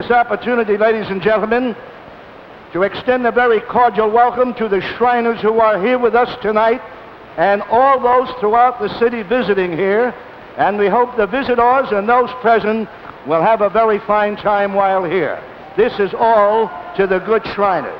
This opportunity, ladies and gentlemen, to extend a very cordial welcome to the Shriners who are here with us tonight and all those throughout the city visiting here, and we hope the visitors and those present will have a very fine time while here. This is all to the good Shriners.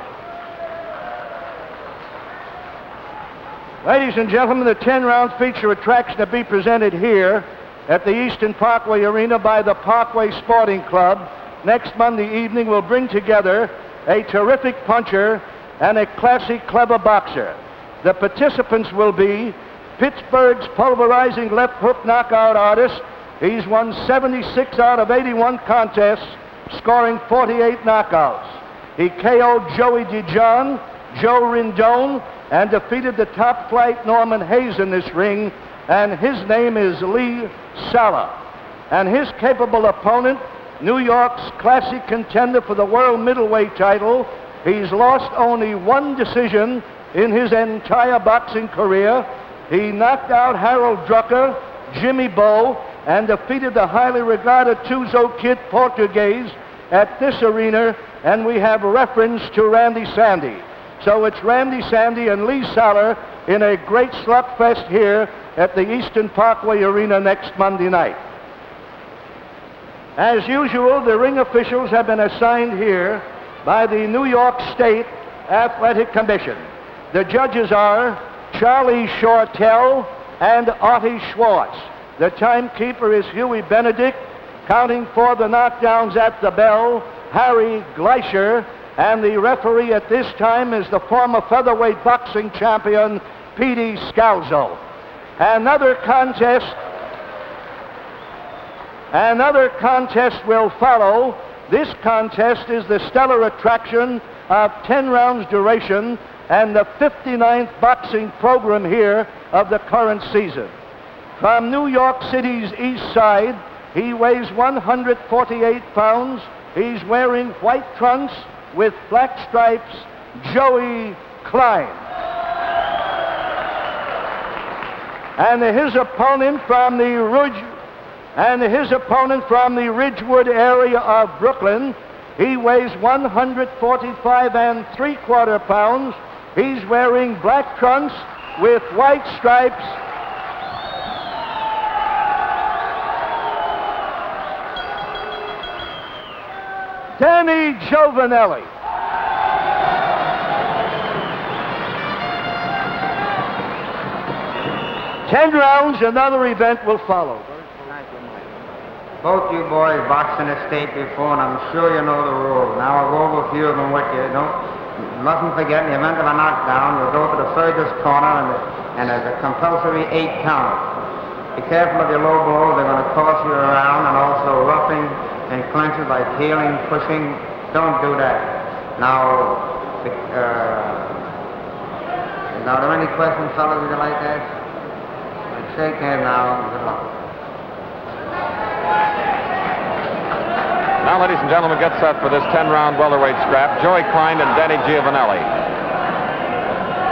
Ladies and gentlemen, the 10-round feature attraction to be presented here at the Eastern Parkway Arena by the Parkway Sporting Club next Monday evening will bring together a terrific puncher and a classy, clever boxer. The participants will be Pittsburgh's pulverizing left hook knockout artist. He's won 76 out of 81 contests, scoring 48 knockouts. He KO'd Joey DeJohn, Joe Rindone, and defeated the top-flight Norman Hayes in this ring, and his name is Lee Sala. And his capable opponent, New York's classic contender for the world middleweight title. He's lost only one decision in his entire boxing career. He knocked out Harold Drucker, Jimmy Bowe, and defeated the highly regarded Tuzo Kid Portuguese at this arena, and we have reference to Randy Sandy. So it's Randy Sandy and Lee Sala in a great slugfest here at the Eastern Parkway Arena next Monday night. As usual, the ring officials have been assigned here by the New York State Athletic Commission. The judges are Charlie Shortell and Artie Schwartz. The timekeeper is Huey Benedict. Counting for the knockdowns at the bell, Harry Gleischer. And the referee at this time is the former featherweight boxing champion, Petey Scalzo. Another contest will follow. This contest is the stellar attraction of 10 rounds duration and the 59th boxing program here of the current season. From New York City's east side, he weighs 148 pounds. He's wearing white trunks with black stripes, Joey Klein. And his opponent from the Ridgewood area of Brooklyn, he weighs 145 3/4 pounds. He's wearing black trunks with white stripes. Danny Giovanelli. Ten rounds, another event will follow. Thank you, Mike. Both you boys boxed in the state before, and I'm sure you know the rules. Now I'll go over a few of them with you. You mustn't forget, in the event of a knockdown, you'll go to the furthest corner, and there's a compulsory 8 count. Be careful of your low blows. They're going to toss you around, and also roughing and clinches like heeling, pushing. Don't do that. Now, are there any questions, fellas, would you like to ask? Shake hands now. Good luck. Now, ladies and gentlemen, get set for this 10-round welterweight scrap. Joey Klein and Danny Giovanelli.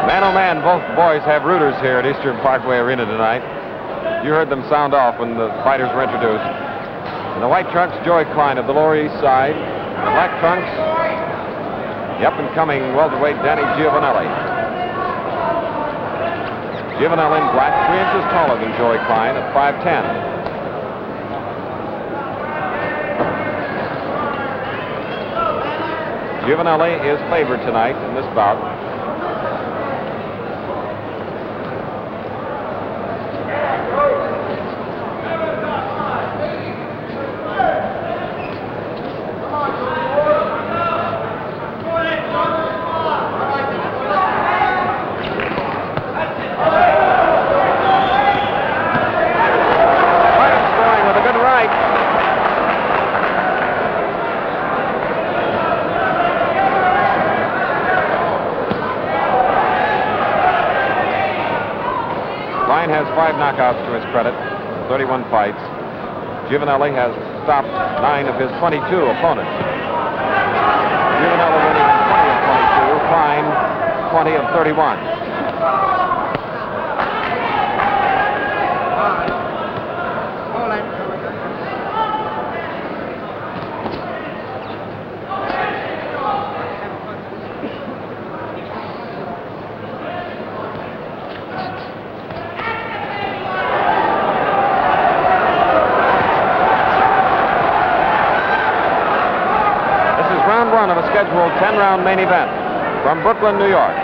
Man, oh man, both boys have rooters here at Eastern Parkway Arena tonight. You heard them sound off when the fighters were introduced. In the white trunks, Joey Klein of the Lower East Side. In the black trunks, the up-and-coming welterweight Danny Giovanelli. Giovanelli in black, 3 inches taller than Joey Klein at 5'10". Giovanelli is favored tonight in this bout. Klein has 5 knockouts to his credit, 31 fights. Giovanelli has stopped 9 of his 22 opponents. Giovanelli winning 20 of 22, Klein 20 of 31. one of a scheduled 10-round main event from Brooklyn, New York.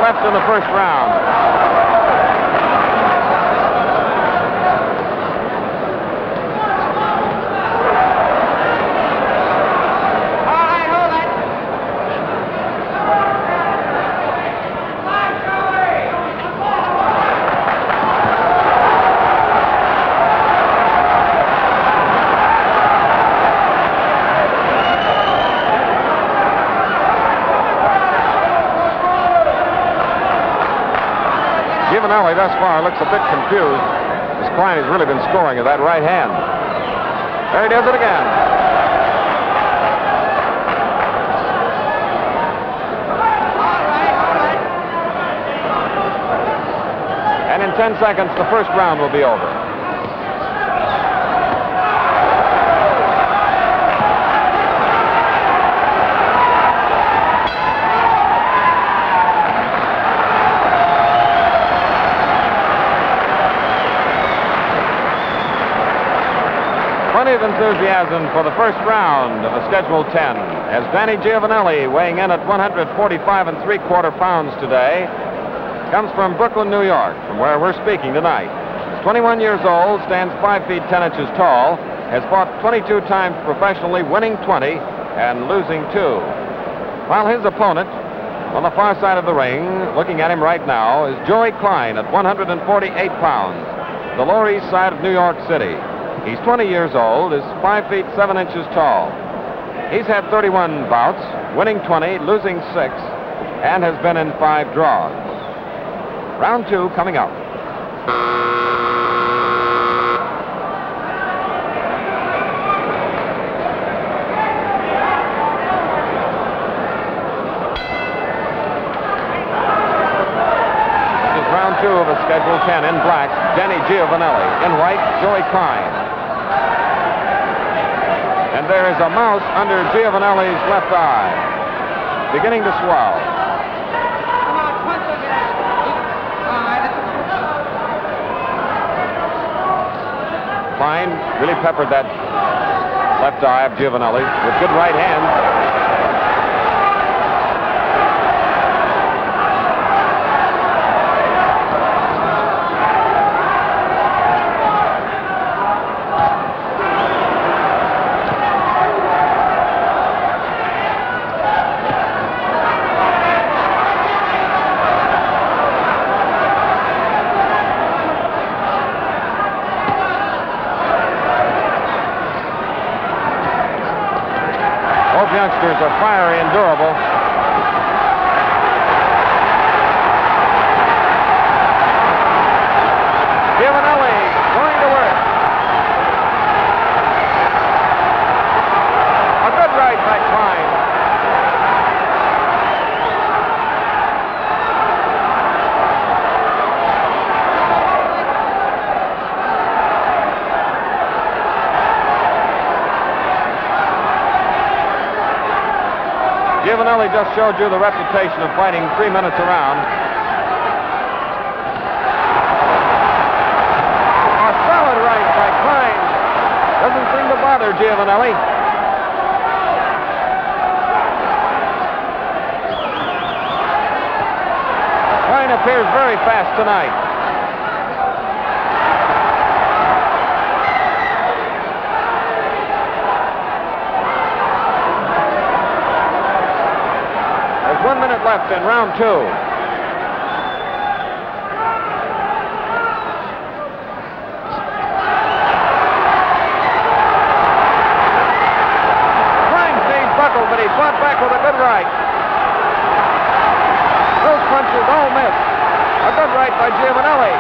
Left in the first round. All right, hold it. Giovanelli thus far looks a bit confused, as Klein has really been scoring with that right hand. There he does it again. And in 10 seconds, the first round will be over. Plenty of enthusiasm for the first round of the scheduled 10 as Danny Giovanelli, weighing in at 145 3/4 pounds today, comes from Brooklyn, New York, from where we're speaking tonight. He's 21 years old, stands 5 feet 10 inches tall, has fought 22 times professionally, winning 20 and losing 2. While his opponent on the far side of the ring, looking at him right now, is Joey Klein at 148 pounds, the Lower East Side of New York City. He's 20 years old, is 5 feet 7 inches tall. He's had 31 bouts, winning 20, losing 6, and has been in 5 draws. Round 2 coming up. This is round 2 of a scheduled 10. In black, Danny Giovanelli. In white, Joey Klein. And there is a mouse under Giovanelli's left eye, beginning to swell. Klein really peppered that left eye of Giovanelli with good right hand. Youngsters are fiery and durable. Giovanelli going to work. A good right by Klein. Giovanelli just showed you the reputation of fighting 3 minutes around. A solid right by Klein. Doesn't seem to bother Giovanelli. Klein appears very fast tonight. There's 1 minute left in round 2. Klein's knees buckled, but he fought back with a good right. Those punches all missed. A good right by Giovanelli.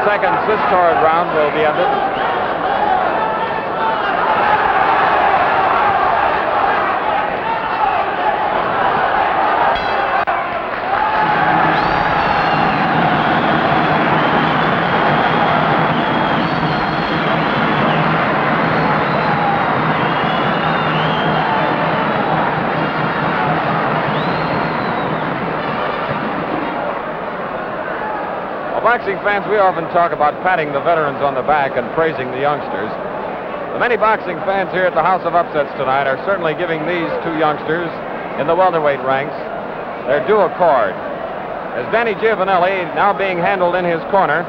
seconds, this torrid round will be ended. Boxing fans, we often talk about patting the veterans on the back and praising the youngsters. The many boxing fans here at the House of Upsets tonight are certainly giving these two youngsters in the welterweight ranks their due accord. As Danny Giovanelli now being handled in his corner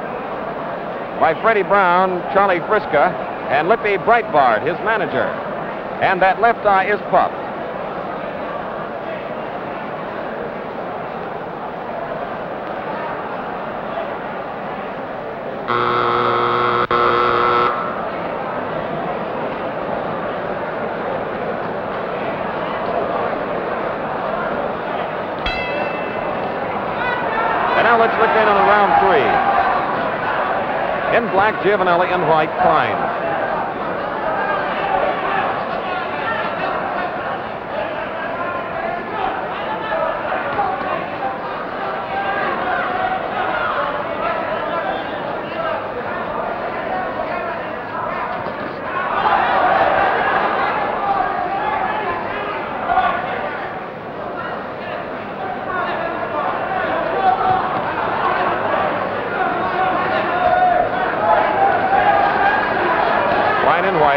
by Freddie Brown, Charlie Friska, and Lippy Breitbart, his manager. And that left eye is puffed. Let's look in on round 3. In black, Giovanelli. In white, Klein.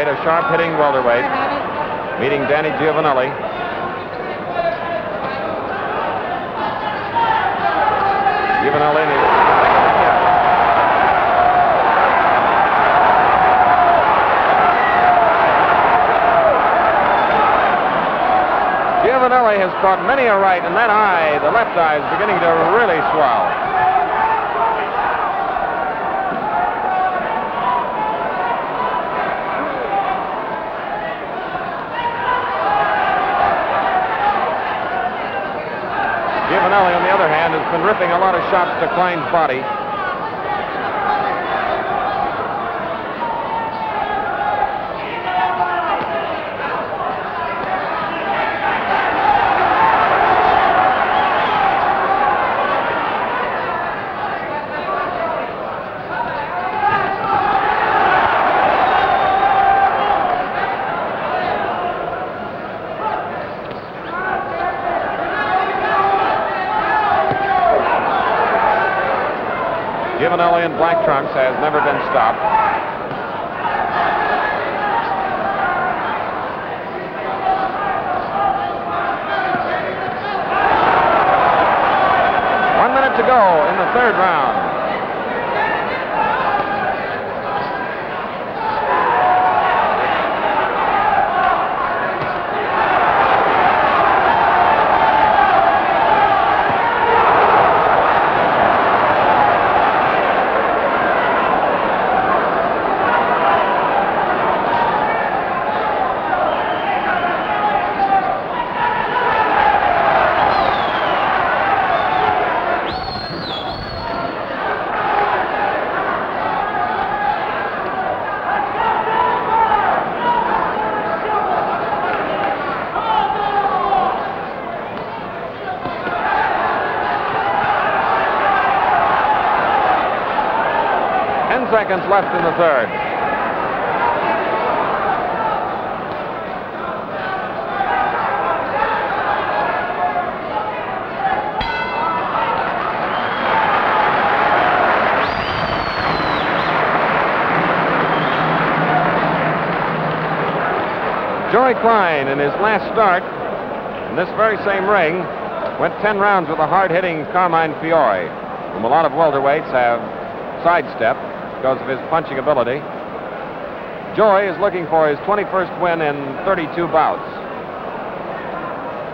A sharp-hitting welterweight, meeting Danny Giovanelli. Giovanelli. Giovanelli has caught many a right, and that eye, the left eye, is beginning to really swell. Giovanelli, on the other hand, has been ripping a lot of shots to Klein's body. Giovanelli in black trunks has never been stopped. One minute to go in the third round. Seconds left in the third. Joey Klein, in his last start in this very same ring, went 10 rounds with a hard-hitting Carmine Fiore, whom a lot of welterweights have sidestepped because of his punching ability. Joy is looking for his 21st win in 32 bouts.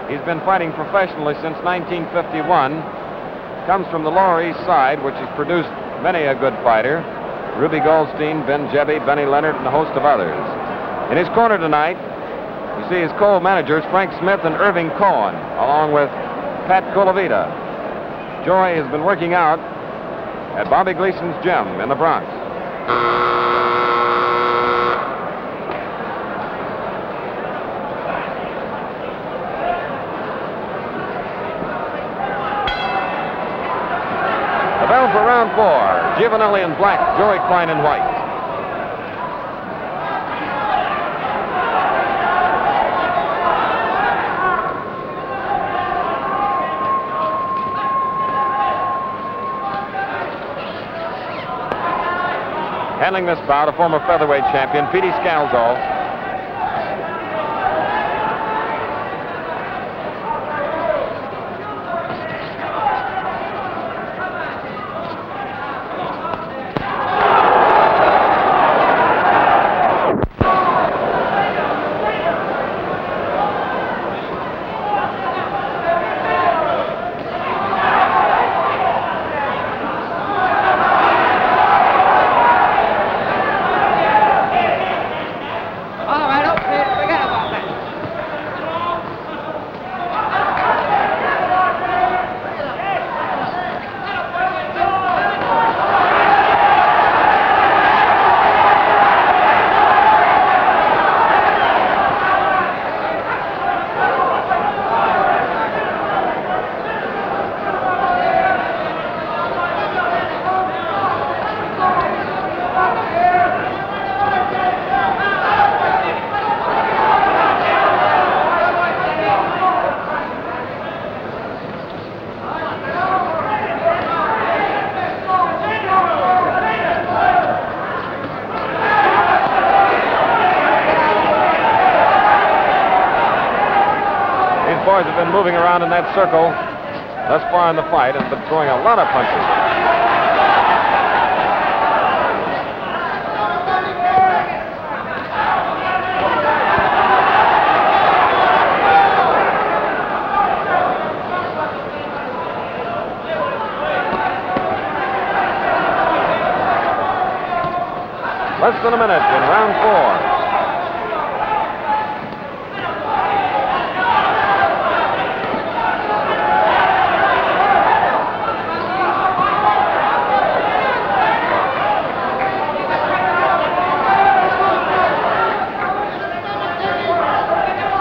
He's been fighting professionally since 1951. Comes from the Lower East Side, which has produced many a good fighter. Ruby Goldstein, Ben Jebby, Benny Leonard, and a host of others. In his corner tonight, you see his co-managers, Frank Smith and Irving Cohen, along with Pat Colavita. Joy has been working out at Bobby Gleason's gym in the Bronx. The bell for round 4. Giovanelli in black, Joey Klein in white. Handling this bout, a former featherweight champion, Petey Scalzo. Boys have been moving around in that circle thus far in the fight and been throwing a lot of punches. Less than a minute in round 4.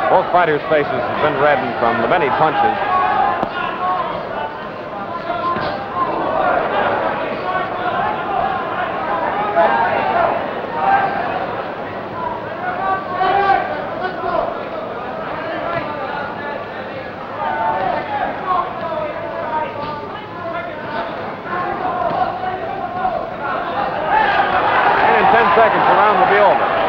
Both fighters' faces have been reddened from the many punches. And in 10 seconds, the round will be over.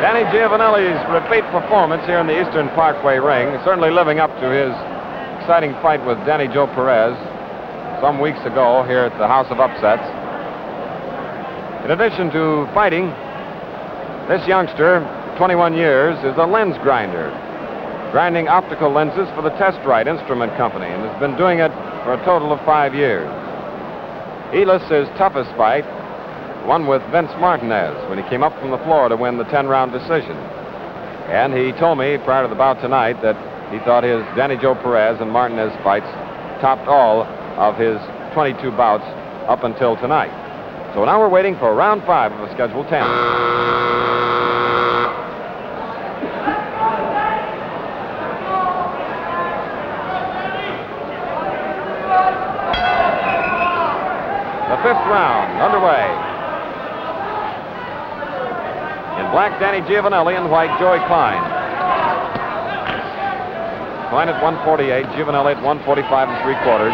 Danny Giovanelli's repeat performance here in the Eastern Parkway ring, certainly living up to his exciting fight with Danny Joe Perez some weeks ago here at the House of Upsets. In addition to fighting, this youngster, 21 years, is a lens grinder, grinding optical lenses for the Test-Right Instrument Company, and has been doing it for a total of 5 years. He lists his toughest fight, one with Vince Martinez, when he came up from the floor to win the 10-round decision. And he told me prior to the bout tonight that he thought his Danny Joe Perez and Martinez fights topped all of his 22 bouts up until tonight. So now we're waiting for round 5 of the Schedule 10. The 5th round underway. In black, Danny Giovanelli, and white, Joey Klein. Klein at 148, Giovanelli at 145 3/4.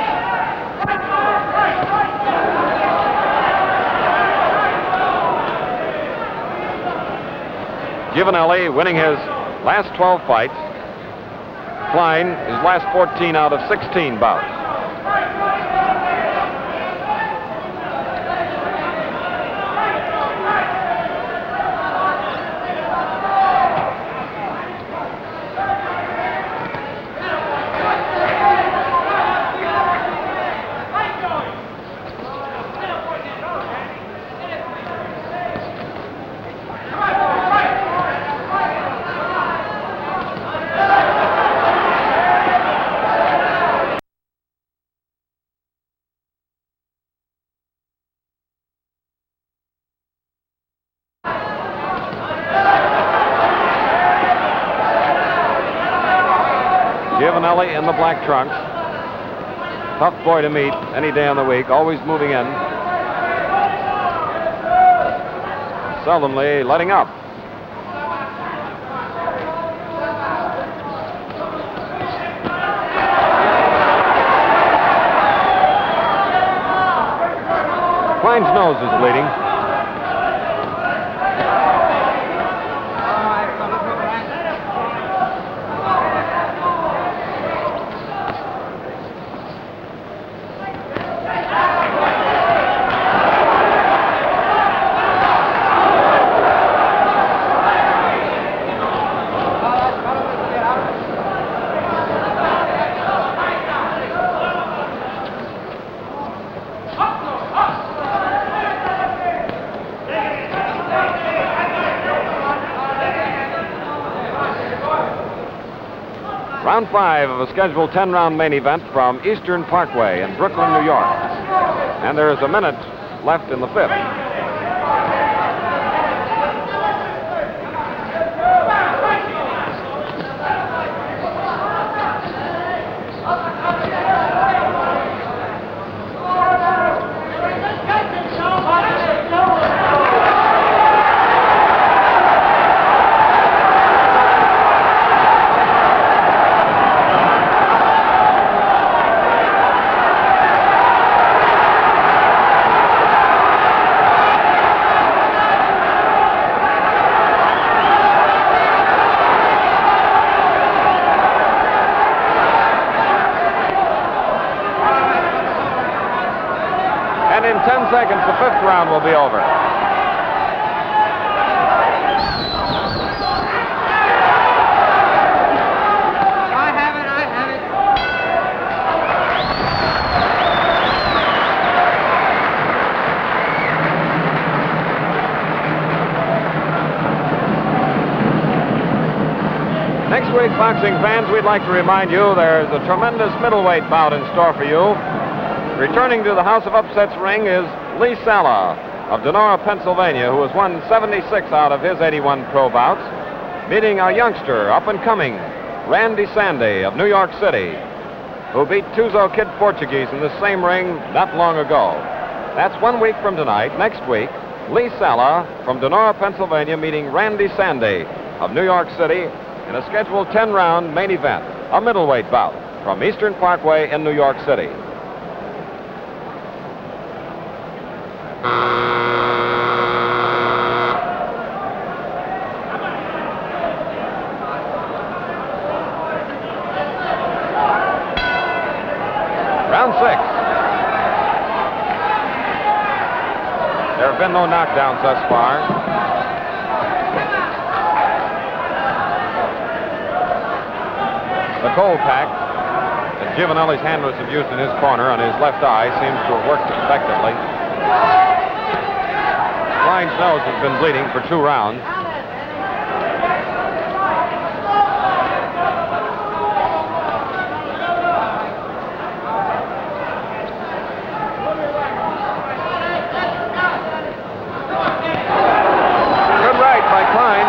Giovanelli winning his last 12 fights. Klein his last 14 out of 16 bouts. Giovanelli in the black trunks. Tough boy to meet any day of the week, always moving in. Seldomly letting up. Klein's nose is bleeding. Round 5 of a scheduled 10-round main event from Eastern Parkway in Brooklyn, New York. And there is a minute left in the 5th. And in 10 seconds, the 5th round will be over. I have it. Next week, boxing fans, we'd like to remind you there's a tremendous middleweight bout in store for you. Returning to the House of Upsets ring is Lee Sala of Donora, Pennsylvania, who has won 76 out of his 81 pro bouts, meeting a youngster, up-and-coming, Randy Sanday of New York City, who beat Tuzo Kid Portuguese in the same ring not long ago. That's 1 week from tonight. Next week, Lee Sala from Donora, Pennsylvania, meeting Randy Sanday of New York City in a scheduled 10-round main event, a middleweight bout from Eastern Parkway in New York City. Round 6. There have been no knockdowns thus far. The cold pack that Giovanelli's handlers have used in his corner on his left eye seems to have worked effectively. Klein's nose has been bleeding for 2 rounds. Good right by Klein.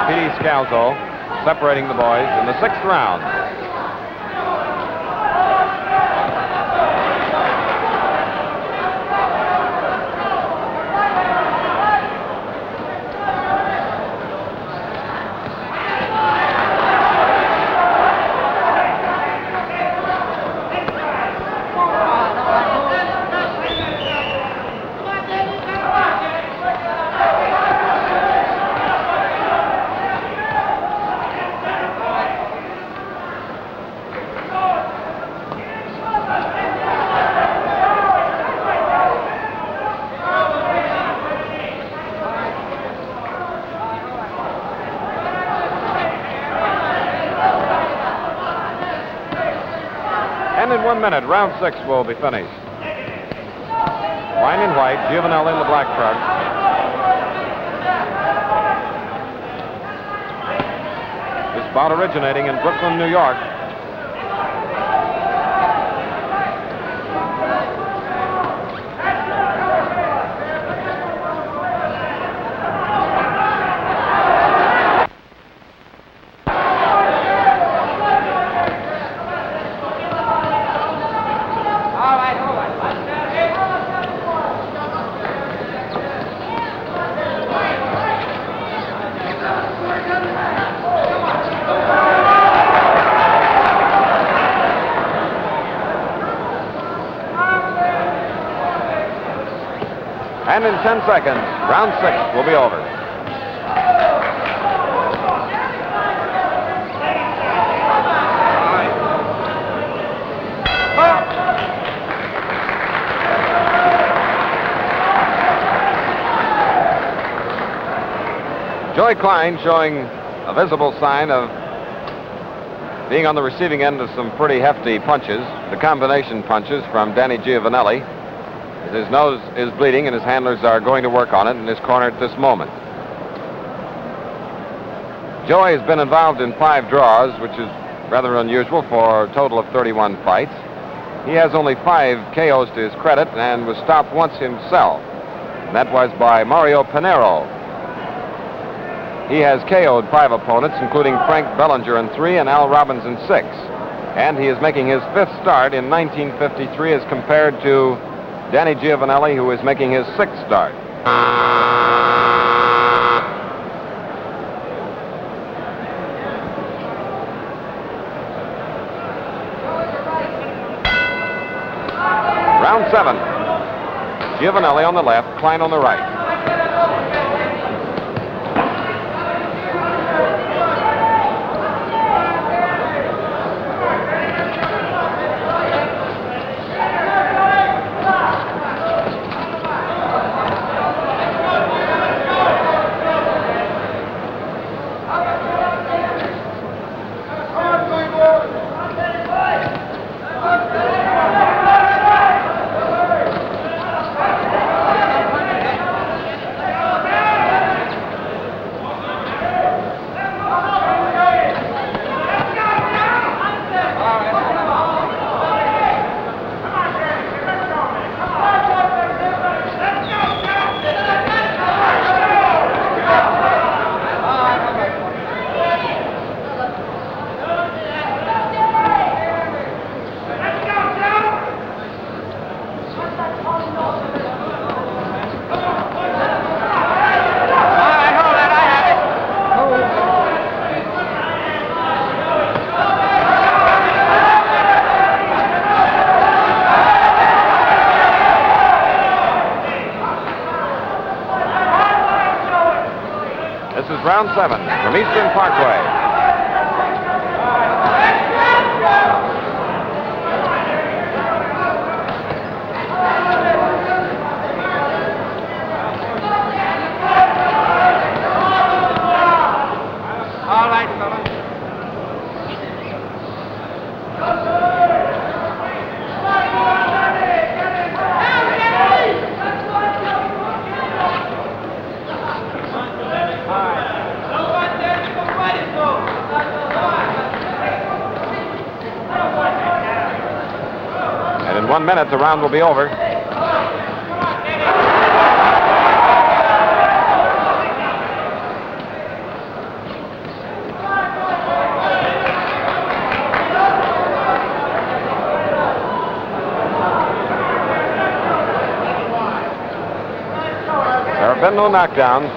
P.D. Scalzo separating the boys in the 6th round. And in 1 minute, round 6 will be finished. Klein in white, Giovanelli in the black trunk. This bout originating in Brooklyn, New York. And in 10 seconds, round 6 will be over. Joey Klein showing a visible sign of being on the receiving end of some pretty hefty punches, the combination punches from Danny Giovanelli. His nose is bleeding, and his handlers are going to work on it in his corner at this moment. Joey has been involved in 5 draws, which is rather unusual for a total of 31 fights. He has only 5 KOs to his credit and was stopped once himself, and that was by Mario Pinheiro. He has KO'd 5 opponents, including Frank Bellinger in 3 and Al Robbins in 6. And he is making his 5th start in 1953 as compared to Danny Giovanelli, who is making his 6th start. Round 7. Giovanelli on the left, Klein on the right. This is round 7 from Eastern Parkway. All right, fellas. And in 1 minute, the round will be over. There have been no knockdowns.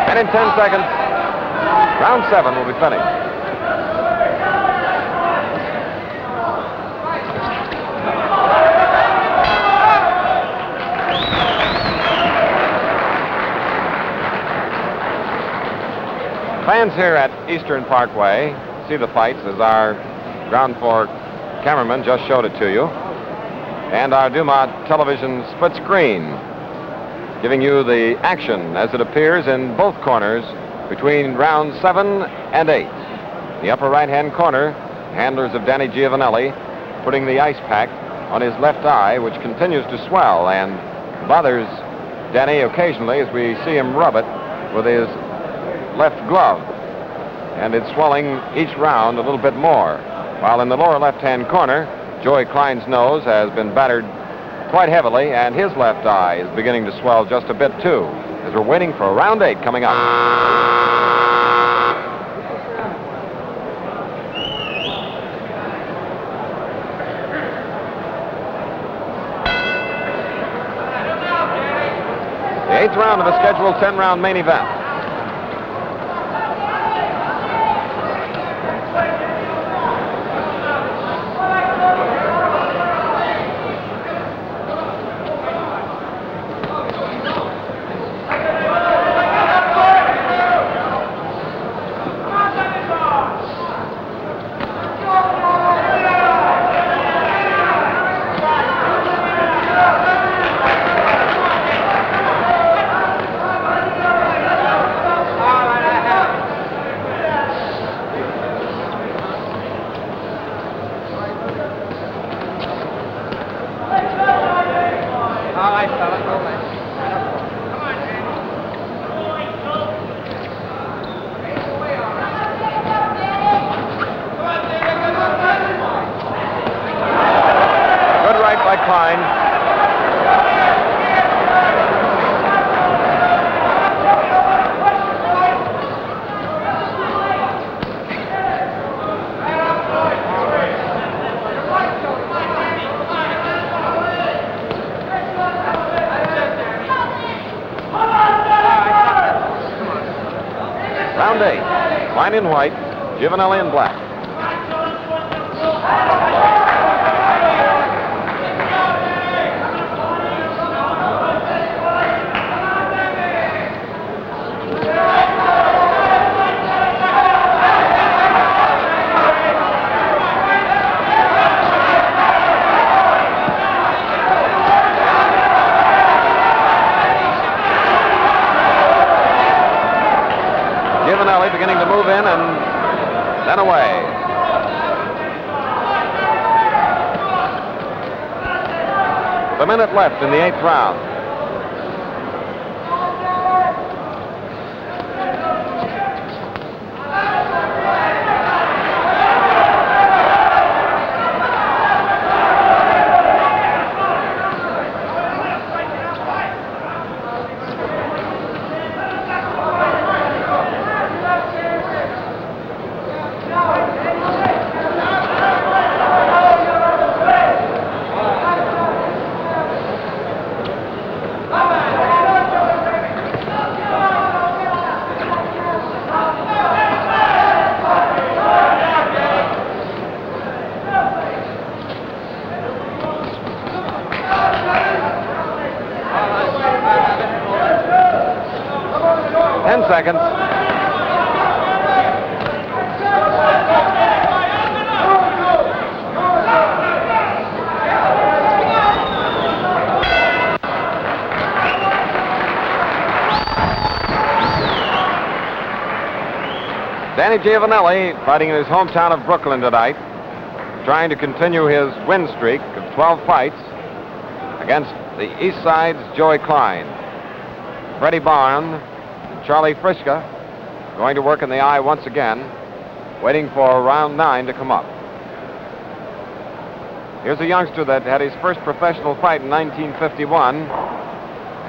And in 10 seconds, round 7 will be finished. Fans here at Eastern Parkway see the fights as our ground floor cameraman just showed it to you. And our Dumont television split screen giving you the action as it appears in both corners between rounds 7 and 8. The upper right-hand corner, handlers of Danny Giovanelli putting the ice pack on his left eye, which continues to swell and bothers Danny occasionally as we see him rub it with his left glove. And it's swelling each round a little bit more. While in the lower left-hand corner, Joey Klein's nose has been battered quite heavily, and his left eye is beginning to swell just a bit, too, as we're waiting for round 8 coming up. The 8th round of a scheduled 10-round main event. Round 8. Klein in white, Giovanelli in black. Giovanelli beginning to move in and then away. A minute left in the 8th round. Seconds. Danny Giovanelli fighting in his hometown of Brooklyn tonight, trying to continue his win streak of 12 fights against the East Side's Joey Klein. Freddie Barn, Charlie Frischka going to work in the eye once again, waiting for round 9 to come up. Here's a youngster that had his first professional fight in 1951,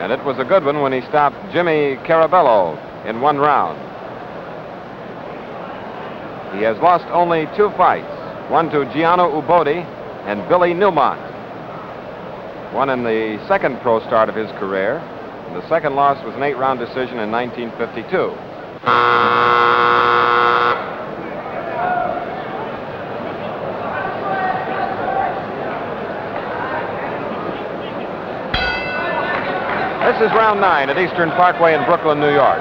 and it was a good one when he stopped Jimmy Carabello in 1 round. He has lost only 2 fights, one to Gianno Ubodi and Billy Newmont. One in the second pro start of his career. The second loss was an 8-round decision in 1952. This is round 9 at Eastern Parkway in Brooklyn, New York.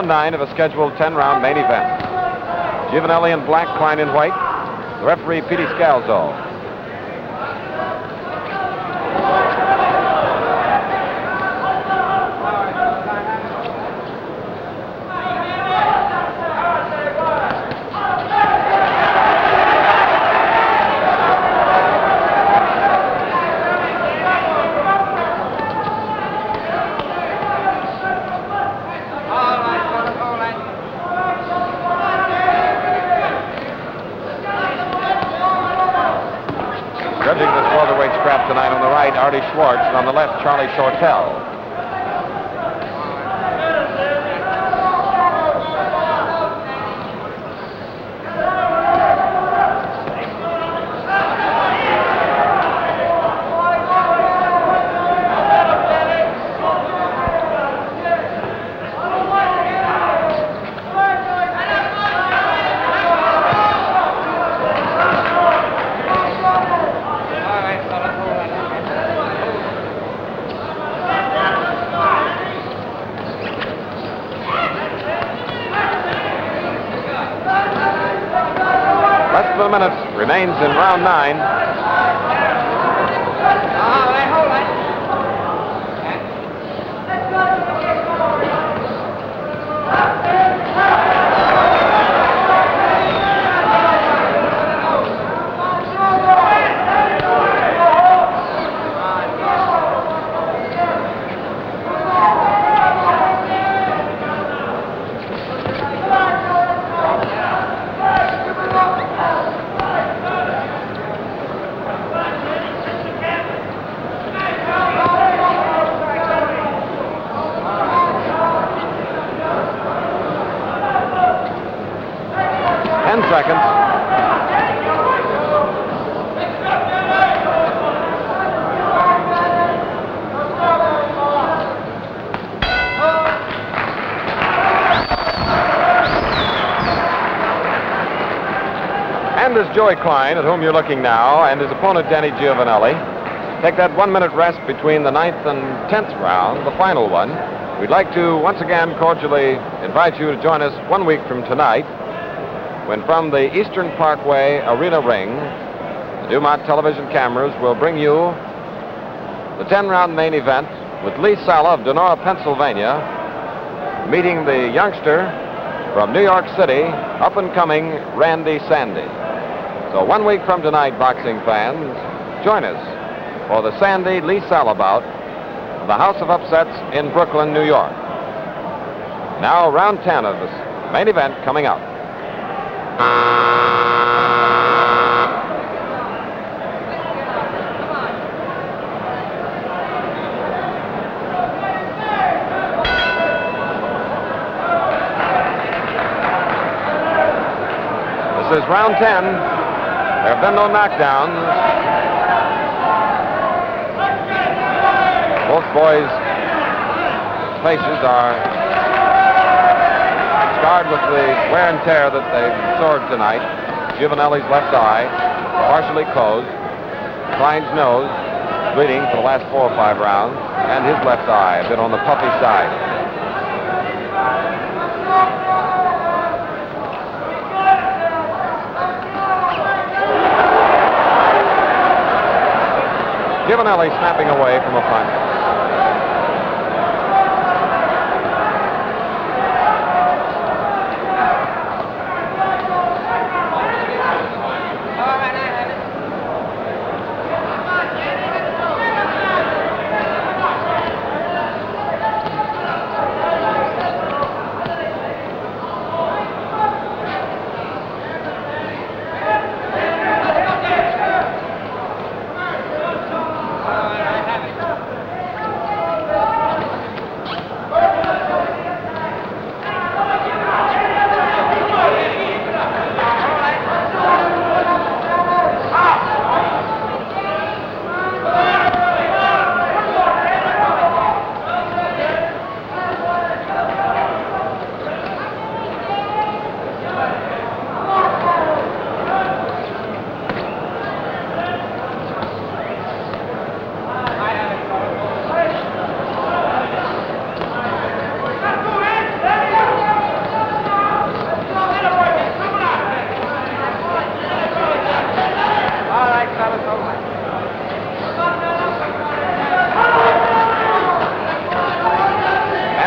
round 9 of a scheduled 10-round main event. Giovanelli in black, Klein in white. The referee, Petey Scalzo. Judging this welterweight scrap tonight on the right, Artie Schwartz, and on the left, Charlie Shortell. Less than a minute remains in round 9. Seconds. And as Joey Klein, at whom you're looking now, and his opponent, Danny Giovanelli, take that 1-minute rest between the 9th and 10th round, the final one. We'd like to once again cordially invite you to join us 1 week from tonight, when from the Eastern Parkway Arena ring, the Dumont television cameras will bring you the 10-round main event with Lee Sala of Donora, Pennsylvania, meeting the youngster from New York City, up-and-coming Randy Sandy. So 1 week from tonight, boxing fans, join us for the Sandy-Lee Sala bout of the House of Upsets in Brooklyn, New York. Now, round 10 of this main event coming up. This is round 10. There have been no knockdowns. Both boys' faces are scarred with the wear and tear that they absorbed tonight. Giovanelli's left eye partially closed. Klein's nose bleeding for the last 4 or 5 rounds, and his left eye a bit on the puffy side. Giovanelli snapping away from a punch.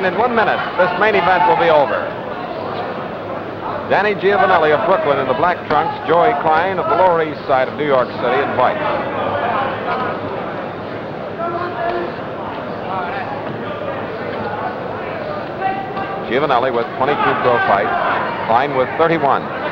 And in 1 minute, this main event will be over. Danny Giovanelli of Brooklyn in the black trunks, Joey Klein of the Lower East Side of New York City in white. Giovanelli with 22 pro fights, Klein with 31.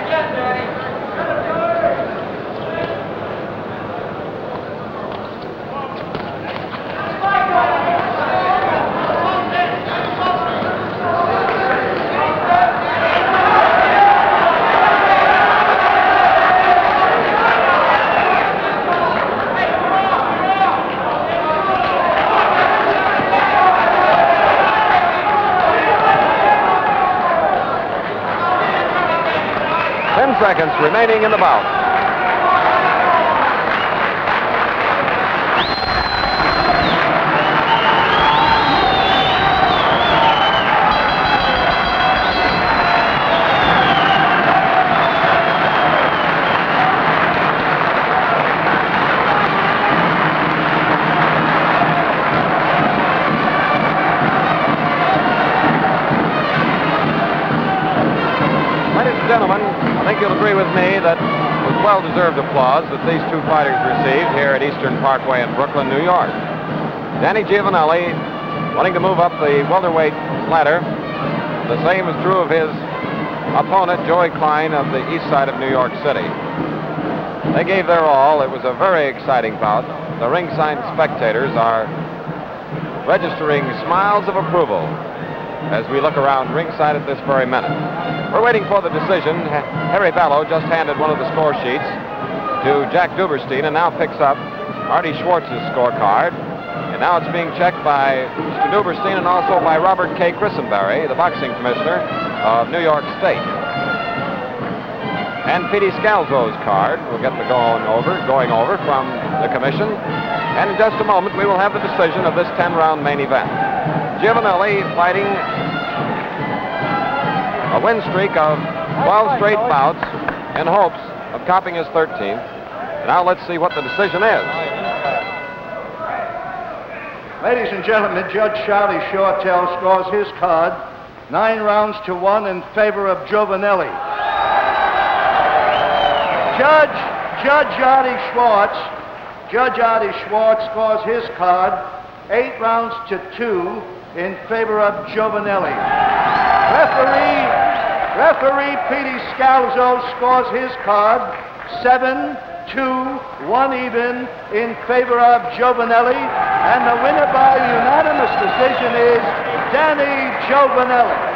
Seconds remaining in the bout. Ladies and gentlemen, I think you'll agree with me that it was well-deserved applause that these two fighters received here at Eastern Parkway in Brooklyn, New York. Danny Giovanelli wanting to move up the welterweight ladder. The same is true of his opponent, Joey Klein of the east side of New York City. They gave their all. It was a very exciting bout. The ringside spectators are registering smiles of approval as we look around ringside at this very minute. We're waiting for the decision. Harry Bellow just handed one of the score sheets to Jack Duberstein and now picks up Artie Schwartz's scorecard. And now it's being checked by Mr. Duberstein and also by Robert K. Christenberry, the boxing commissioner of New York State. And Petey Scalzo's card will get the going over from the commission. And in just a moment, we will have the decision of this 10-round main event. Giovanelli fighting a win streak of 12 straight bouts in hopes of copping his 13th. Now let's see what the decision is. Ladies and gentlemen, Judge Charlie Shortell scores his card 9 rounds to 1 in favor of Giovanelli. Judge Artie Schwartz scores his card 8 rounds to 2 in favor of Giovanelli. Referee Petey Scalzo scores his card 7-2, 1 even in favor of Giovanelli, and the winner by unanimous decision is Danny Giovanelli.